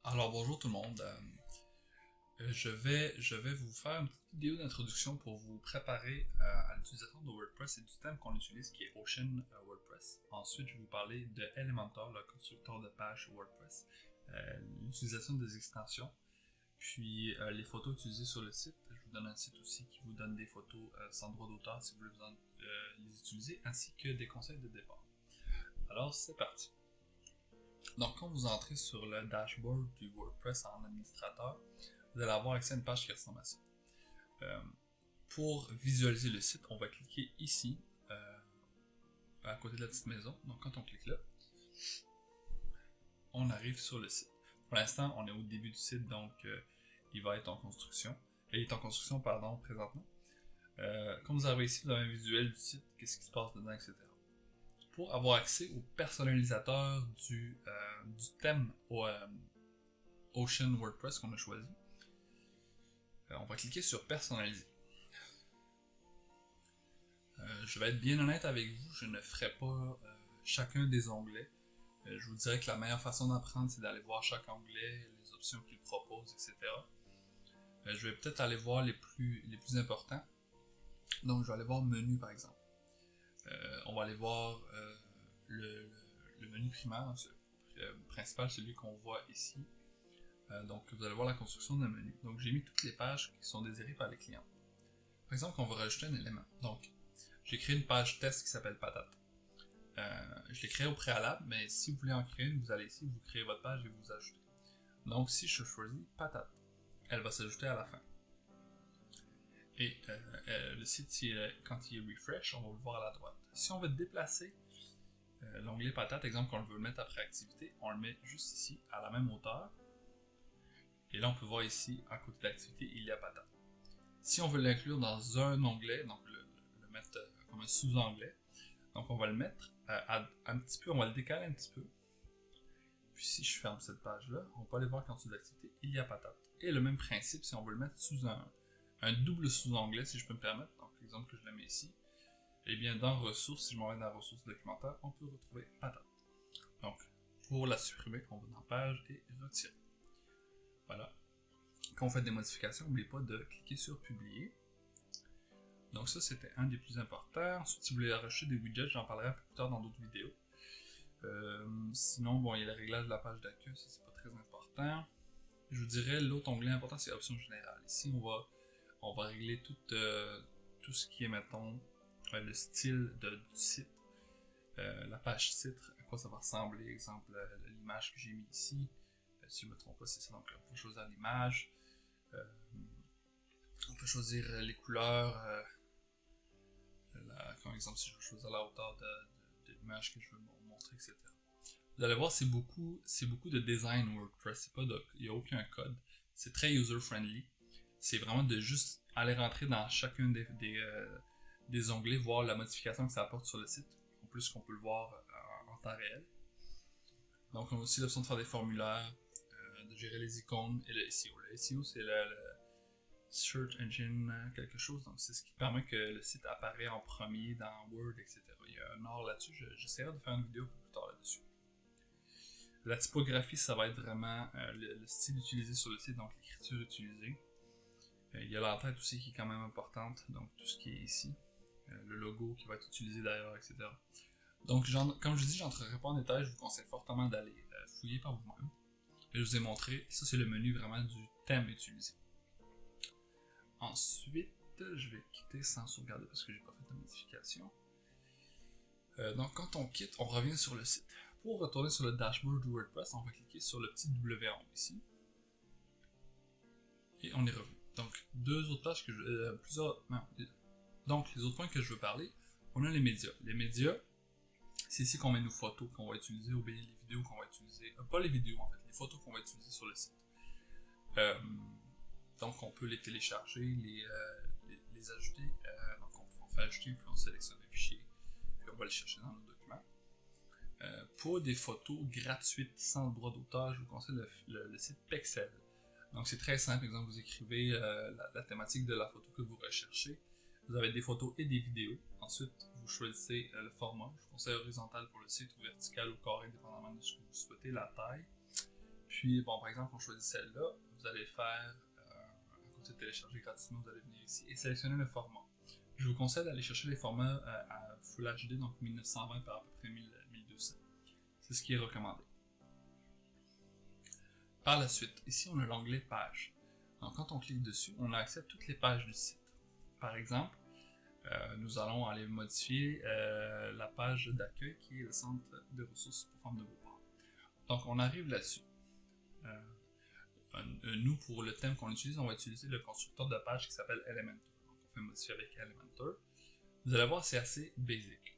Alors bonjour tout le monde. Je vais vous faire une petite vidéo d'introduction pour vous préparer à l'utilisation de WordPress et du thème qu'on utilise qui est Ocean WordPress. Ensuite, je vais vous parler de Elementor, le constructeur de page WordPress, l'utilisation des extensions, puis les photos utilisées sur le site. Je vous donne un site aussi qui vous donne des photos sans droit d'auteur si vous voulez les utiliser, ainsi que des conseils de départ. Alors c'est parti. Donc, quand vous entrez sur le dashboard du WordPress en administrateur, vous allez avoir accès à une page qui ressemble à ça. Pour visualiser le site, on va cliquer ici, à côté de la petite maison. Donc, quand on clique là, on arrive sur le site. Pour l'instant, on est au début du site, donc il va être en construction. Il est en construction, pardon, présentement. Quand vous arrivez ici, vous avez un visuel du site, qu'est-ce qui se passe dedans, etc. Pour avoir accès au personnalisateur du thème Ocean WordPress qu'on a choisi, on va cliquer sur personnaliser. Je vais être bien honnête avec vous, je ne ferai pas chacun des onglets. Je vous dirais que la meilleure façon d'apprendre, c'est d'aller voir chaque onglet, les options qu'il propose, etc. Je vais peut-être aller voir les plus importants. Donc je vais aller voir menu par exemple. On va aller voir le menu primaire, le principal, celui qu'on voit ici. Donc vous allez voir la construction d'un menu. Donc j'ai mis toutes les pages qui sont désirées par les clients. Par exemple, on va rajouter un élément. Donc j'ai créé une page test qui s'appelle patate. Je l'ai créée au préalable, mais si vous voulez en créer une, vous allez ici, vous créez votre page et vous ajoutez. Donc si je choisis patate, elle va s'ajouter à la fin. Et le site, quand il refresh, on va le voir à la droite. Si on veut déplacer l'onglet patate, exemple qu'on veut le mettre après activité, on le met juste ici, à la même hauteur. Et là, on peut voir ici, à côté de l'activité, il y a patate. Si on veut l'inclure dans un onglet, donc le mettre comme un sous-onglet, donc on va le mettre un petit peu, on va le décaler un petit peu. Puis si je ferme cette page-là, on peut aller voir qu'en dessous de l'activité, il y a patate. Et le même principe, si on veut le mettre sous un double sous-onglet, si je peux me permettre, donc l'exemple que je le mets ici, et bien dans ressources, si je m'en vais dans ressources documentaires, on peut retrouver patate. Donc, pour la supprimer, on va dans page et retirer. Voilà. Quand on fait des modifications, n'oubliez pas de cliquer sur publier. Donc ça, c'était un des plus importants. Ensuite, si vous voulez rajouter des widgets, j'en parlerai un peu plus tard dans d'autres vidéos. Sinon, bon, il y a le réglage de la page d'accueil, ça c'est pas très important. Je vous dirais, l'autre onglet important, c'est options générales. Ici, on va régler tout ce qui est, mettons, le style du site, la page titre, à quoi ça va ressembler, exemple, l'image que j'ai mis ici. Si je ne me trompe pas, c'est ça. Donc, on peut choisir l'image. On peut choisir les couleurs. Comme exemple, si je veux choisir la hauteur de l'image que je veux montrer, etc. Vous allez voir, c'est beaucoup de design WordPress. Il n'y a aucun code. C'est très user-friendly. C'est vraiment de juste aller rentrer dans chacun des onglets, voir la modification que ça apporte sur le site. En plus qu'on peut le voir en temps réel. Donc on a aussi l'option de faire des formulaires, de gérer les icônes et le SEO. Le SEO, c'est le Search Engine quelque chose, donc c'est ce qui permet que le site apparaît en premier dans Word, etc. Il y a un art là-dessus, j'essaierai de faire une vidéo un peu plus tard là-dessus. La typographie, ça va être vraiment le style utilisé sur le site, donc l'écriture utilisée. Il y a l'entête aussi qui est quand même importante, donc tout ce qui est ici. Le logo qui va être utilisé d'ailleurs, etc. Donc, comme je dis, j'entrerai pas en détail, je vous conseille fortement d'aller fouiller par vous-même. Je vous ai montré, ça c'est le menu vraiment du thème utilisé. Ensuite, je vais quitter sans sauvegarder parce que j'ai pas fait de modification. Donc quand on quitte, on revient sur le site. Pour retourner sur le dashboard du WordPress, on va cliquer sur le petit W en haut ici. Et on est revenu. Donc deux autres tâches que donc les autres points que je veux parler, on a les médias. Les médias, c'est ici qu'on met nos photos qu'on va utiliser, ou bien les vidéos qu'on va utiliser. Pas les vidéos en fait, les photos qu'on va utiliser sur le site. Donc on peut les télécharger, les ajouter. Donc on fait ajouter, puis on sélectionne le fichier, puis on va les chercher dans nos documents. Pour des photos gratuites sans droit d'auteur, je vous conseille le site Pexel. Donc c'est très simple, par exemple vous écrivez la thématique de la photo que vous recherchez. Vous avez des photos et des vidéos. Ensuite, vous choisissez le format. Je vous conseille horizontal pour le site ou vertical ou carré, dépendamment de ce que vous souhaitez, la taille. Puis, bon, par exemple, on choisit celle-là. Vous allez faire, à côté de télécharger gratuitement, vous allez venir ici et sélectionner le format. Je vous conseille d'aller chercher les formats à Full HD, donc 1920 par à peu près 1200. C'est ce qui est recommandé. Par la suite, ici on a l'onglet Pages. Donc quand on clique dessus, on a accès à toutes les pages du site. Par exemple, nous allons aller modifier la page d'accueil qui est le centre de ressources pour femmes de Beauport. Donc on arrive là-dessus. Nous, pour le thème qu'on utilise, on va utiliser le constructeur de page qui s'appelle Elementor. Donc on fait modifier avec Elementor. Vous allez voir, c'est assez basic.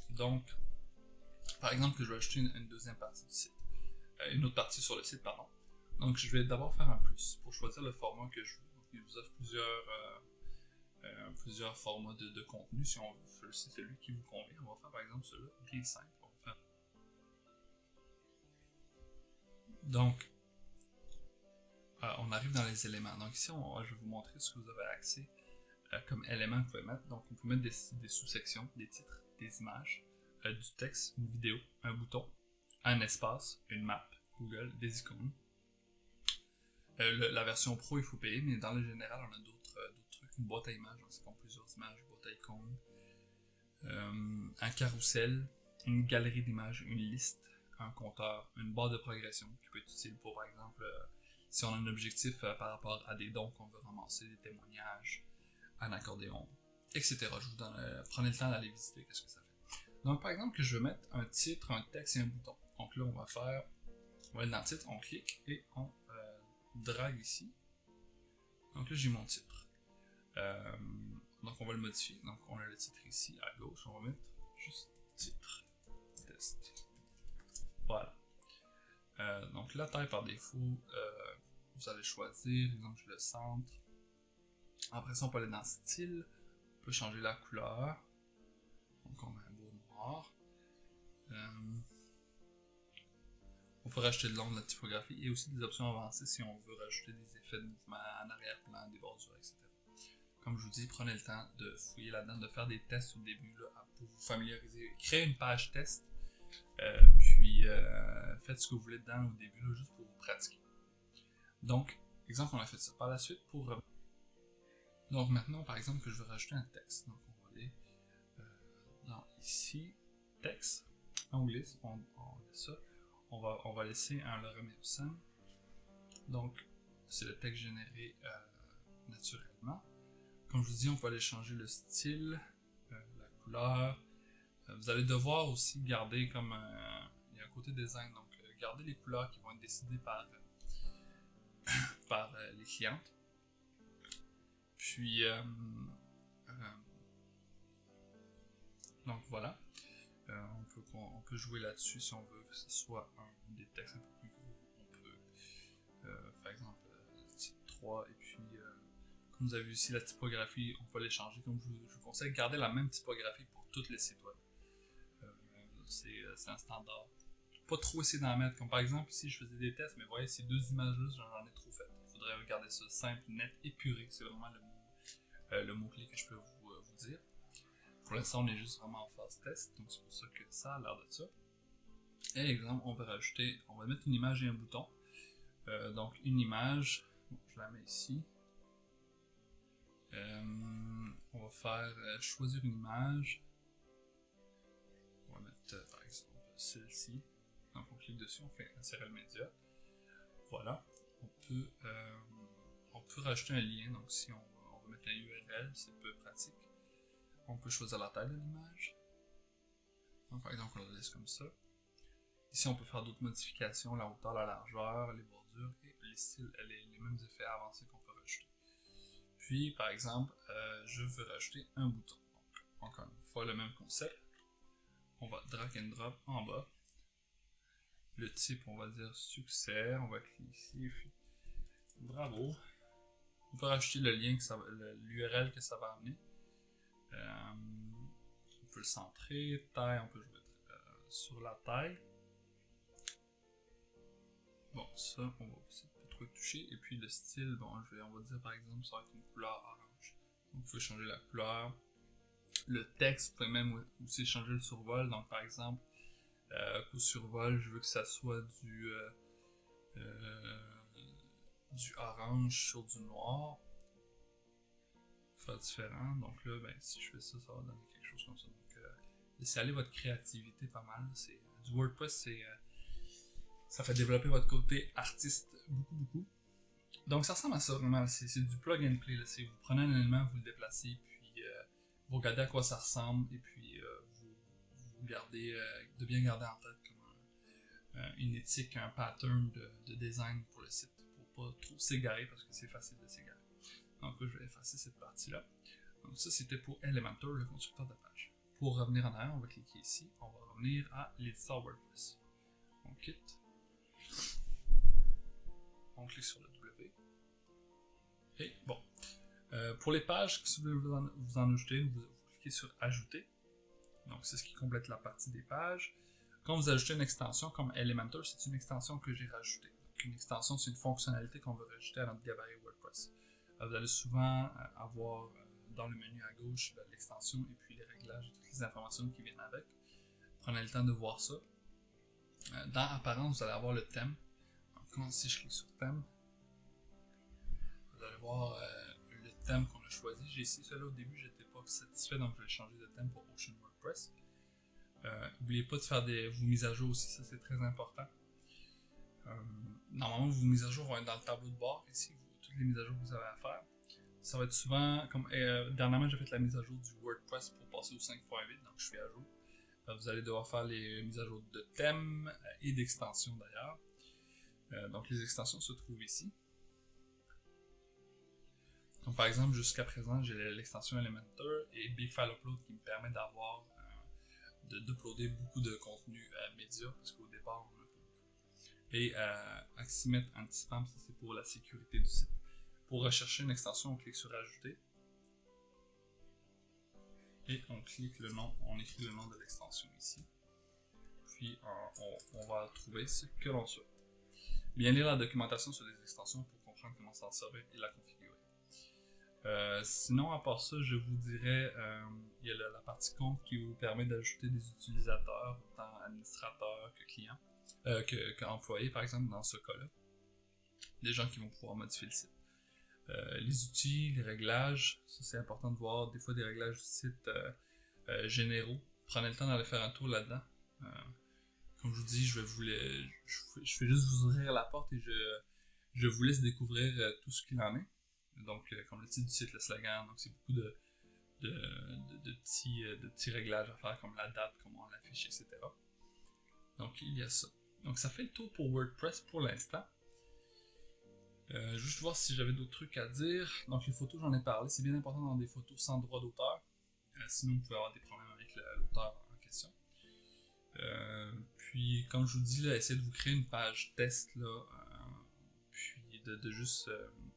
Donc, par exemple, que je vais ajouter une deuxième partie du site. Une autre partie sur le site, pardon. Donc, je vais d'abord faire un plus pour choisir le format que je veux. Donc, il vous offre plusieurs formats de contenu. Si on veut, c'est celui qui vous convient. On va faire par exemple celui-là, bien simple. Donc, on arrive dans les éléments. Donc ici, je vais vous montrer ce que vous avez accès comme éléments que vous pouvez mettre. Donc, vous pouvez mettre des sous-sections, des titres, des images, du texte, une vidéo, un bouton, un espace, une map, Google, des icônes. La version pro, il faut payer, mais dans le général, on a d'autres trucs. Une boîte à images, donc c'est comme plusieurs images, une boîte à icônes, un carrousel, une galerie d'images, une liste, un compteur, une barre de progression qui peut être utile pour, par exemple, si on a un objectif par rapport à des dons qu'on veut ramasser, des témoignages, un accordéon, etc. Je vous donne, prenez le temps d'aller visiter, qu'est-ce que ça fait. Donc, par exemple, que je veux mettre un titre, un texte et un bouton. Donc là, on va aller dans le titre, on clique et on drague ici. Donc là, j'ai mon titre. Donc, on va le modifier. Donc, on a le titre ici à gauche. On va mettre juste titre, test. Voilà. Donc, la taille par défaut, vous allez choisir, exemple, le centre. Après ça, on peut aller dans style. On peut changer la couleur. Donc, on met un beau noir. On peut rajouter de l'ombre, de la typographie et aussi des options avancées si on veut rajouter des effets de mouvement en arrière-plan, des bordures, etc. Comme je vous dis, prenez le temps de fouiller là-dedans, de faire des tests au début là, pour vous familiariser. Créez une page test, puis faites ce que vous voulez dedans au début, là, juste pour vous pratiquer. Donc, exemple, on a fait ça. Par la suite, donc maintenant, par exemple, que je veux rajouter un texte. Donc, on va aller dans ici, texte, on glisse, on laisse ça. On va laisser un lorem ipsum. Donc, c'est le texte généré naturellement. Comme je vous dis, on peut aller changer le style, la couleur. Vous allez devoir aussi garder comme il y a un côté design, donc garder les couleurs qui vont être décidées par les clientes. Puis, donc voilà. On peut jouer là-dessus si on veut que ce soit des textes un peu plus gros. On peut, par exemple, type 3, et puis, comme vous avez vu ici, la typographie, on peut les changer. Comme je vous conseille, garder la même typographie pour tous les sites web. C'est un standard. Pas trop essayer d'en mettre. Comme par exemple, ici, je faisais des tests, mais vous voyez, ces deux images-là, j'en ai trop fait. Il faudrait regarder ça simple, net, épuré. C'est vraiment le mot-clé que je peux vous dire. Pour l'instant, on est juste vraiment en phase test, donc c'est pour ça que ça a l'air de ça. Et exemple, on va mettre une image et un bouton. Donc une image, je la mets ici. On va faire choisir une image. On va mettre par exemple celle-ci. Donc on clique dessus, on fait insérer le média. Voilà. On peut rajouter un lien, donc si on va mettre un URL, c'est peu pratique. On peut choisir la taille de l'image. Donc par exemple, on la laisse comme ça. Ici, on peut faire d'autres modifications, la hauteur, la largeur, les bordures et les styles, les mêmes effets avancés qu'on peut rajouter. Puis, par exemple, je veux rajouter un bouton. Donc, encore une fois, le même concept. On va drag and drop en bas. Le type, on va dire succès. On va cliquer ici. Puis, bravo. On peut rajouter le lien, l'URL que ça va amener. On peut le centrer. Taille, on peut jouer sur la taille. Bon, ça, on va aussi pas trop toucher. Et puis le style, bon, on va dire par exemple, ça va être une couleur orange. Donc, vous pouvez changer la couleur. Le texte, vous pouvez même aussi changer le survol. Donc, par exemple, Au survol, je veux que ça soit du orange sur du noir. Faire différent. Donc là, ben, si je fais ça, ça va donner quelque chose comme ça. Donc, laissez aller votre créativité pas mal. Du WordPress, ça fait développer votre côté artiste beaucoup. Donc ça ressemble à ça vraiment. C'est du plug and play. Là. Vous prenez un élément, vous le déplacez, puis vous regardez à quoi ça ressemble, et puis vous gardez de bien garder en tête comme une éthique, un pattern de design pour le site, pour pas trop s'égarer parce que c'est facile de s'égarer. Donc là, je vais effacer cette partie-là. Donc ça, c'était pour Elementor, le constructeur de page. Pour revenir en arrière, on va cliquer ici. On va revenir à l'éditeur WordPress. On quitte. On clique sur le W. Et bon. Pour les pages, si vous voulez vous en ajouter, vous cliquez sur Ajouter. Donc c'est ce qui complète la partie des pages. Quand vous ajoutez une extension comme Elementor, c'est une extension que j'ai rajoutée. Donc une extension, c'est une fonctionnalité qu'on veut rajouter à notre gabarit WordPress. Vous allez souvent avoir dans le menu à gauche l'extension et puis les réglages et toutes les informations qui viennent avec. Prenez le temps de voir ça. Dans Apparence, vous allez avoir le thème. Donc, si je clique sur thème, vous allez voir le thème qu'on a choisi. J'ai essayé celui-là au début, j'étais pas satisfait, donc je vais changer de thème pour Ocean WordPress. N'oubliez pas de faire vos mises à jour aussi, ça c'est très important. Normalement, vos mises à jour vont être dans le tableau de bord ici, toutes les mises à jour que vous avez à faire. Ça va être souvent, comme dernièrement j'ai fait la mise à jour du WordPress pour passer au 5.8, donc je suis à jour. Vous allez devoir faire les mises à jour de thèmes et d'extensions d'ailleurs. Donc les extensions se trouvent ici. Donc par exemple, jusqu'à présent, j'ai l'extension Elementor et Big File Upload qui me permet d'avoir d'uploader beaucoup de contenu média, parce qu'au départ, on a pas beaucoup. Et Aximet Anti-Spam, ça c'est pour la sécurité du site. Pour rechercher une extension, on clique sur Ajouter. Et on écrit le nom de l'extension ici. Puis on va trouver ce que l'on souhaite. Bien lire la documentation sur les extensions pour comprendre comment s'en servir et la configurer. Sinon, à part ça, je vous dirais, il y a la partie compte qui vous permet d'ajouter des utilisateurs, autant administrateurs que clients, qu'employés par exemple dans ce cas-là. Des gens qui vont pouvoir modifier le site. Les outils, les réglages, ça c'est important de voir des fois des réglages du site généraux. Prenez le temps d'aller faire un tour là-dedans. Comme je vous dis, je fais juste vous ouvrir la porte et je vous laisse découvrir tout ce qu'il en est. Donc, comme le titre du site, le slogan, donc c'est beaucoup de petits réglages à faire, comme la date, comment on l'affiche, etc. Donc, il y a ça. Donc, ça fait le tour pour WordPress pour l'instant. Juste voir si j'avais d'autres trucs à dire. Donc, les photos, j'en ai parlé. C'est bien important d'avoir des photos sans droit d'auteur. Sinon, vous pouvez avoir des problèmes avec l'auteur en question. Puis, comme je vous dis, là, essayez de vous créer une page test, là, puis de juste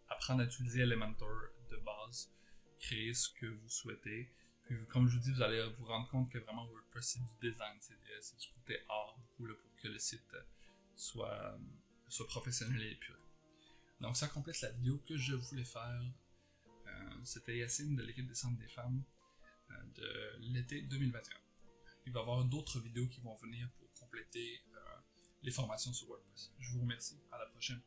apprendre à utiliser Elementor de base, créer ce que vous souhaitez. Puis, comme je vous dis, vous allez vous rendre compte que vraiment WordPress, c'est du design, c'est du côté art, beaucoup, là, pour que le site soit professionnel et épuré. Donc, ça complète la vidéo que je voulais faire. C'était Yacine de l'équipe des Centres des Femmes de l'été 2021. Il va y avoir d'autres vidéos qui vont venir pour compléter les formations sur WordPress. Je vous remercie. À la prochaine.